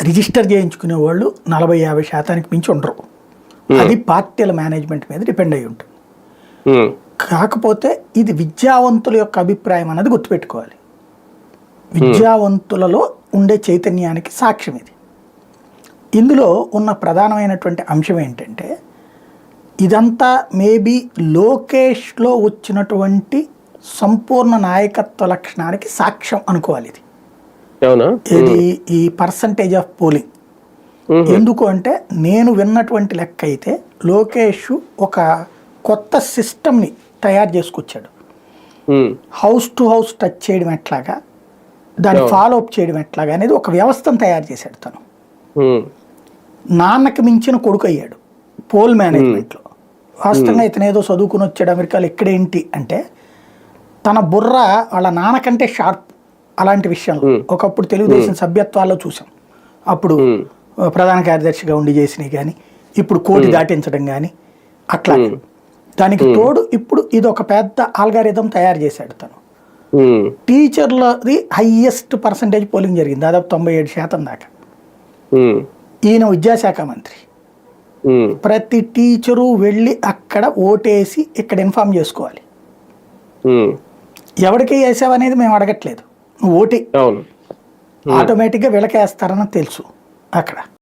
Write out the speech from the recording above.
Register చేయించుకునే వాళ్ళు 40-50% మించి ఉండరు. అది పార్టీల మేనేజ్మెంట్ మీద డిపెండ్ అయి ఉంటుంది. కాకపోతే ఇది విద్యావంతుల యొక్క అభిప్రాయం అన్నది గుర్తుపెట్టుకోవాలి. విద్యావంతులలో ఉండే చైతన్యానికి సాక్ష్యం ఇది. ఇందులో ఉన్న ప్రధానమైనటువంటి అంశం ఏంటంటే, ఇదంతా మేబీ లోకేష్లో వచ్చినటువంటి సంపూర్ణ నాయకత్వ లక్షణానికి సాక్ష్యం అనుకోవాలి. ఇది ఈ పర్సంటేజ్ ఆఫ్ పోలింగ్. ఎందుకు అంటే, నేను విన్నటువంటి లెక్క అయితే లోకేష్ ఒక కొత్త సిస్టమ్ని తయారు చేసుకొచ్చాడు. హౌస్ టు హౌస్ టచ్ చేయడం ఎట్లాగా, దాన్ని ఫాలో అప్ చేయడం ఎట్లాగా అనేది ఒక వ్యవస్థను తయారు చేశాడు తను. నాన్నకి మించిన కొడుకు అయ్యాడు పోల్ మేనేజ్మెంట్లో. వాస్తవంగా ఇతను ఏదో చదువుకుని వచ్చాడు అమెరికాలో. ఇక్కడేంటి అంటే, తన బుర్ర వాళ్ళ నాన్నకంటే షార్ప్. అలాంటి విషయంలో ఒకప్పుడు తెలుగుదేశం సభ్యత్వాల్లో చూసాం. అప్పుడు ప్రధాన కార్యదర్శిగా ఉండి చేసినవి కానీ, ఇప్పుడు కోటి దాటించడం కానీ అట్లా. దానికి తోడు ఇప్పుడు ఇది ఒక పెద్ద ఆల్గారిథం తయారు చేశాడు తను. టీచర్లది హైయెస్ట్ పర్సంటేజ్ పోలింగ్ జరిగింది, దాదాపు 97% దాకా. ఈయన విద్యాశాఖ మంత్రి. ప్రతి టీచరు వెళ్ళి అక్కడ ఓటేసి ఇక్కడ ఇన్ఫార్మ్ చేసుకోవాలి. ఎవరికి వేసావనేది మేము అడగట్లేదు, నువ్వు ఓటే. ఆటోమేటిక్గా వీళ్ళకి వేస్తారని తెలుసు అక్కడ.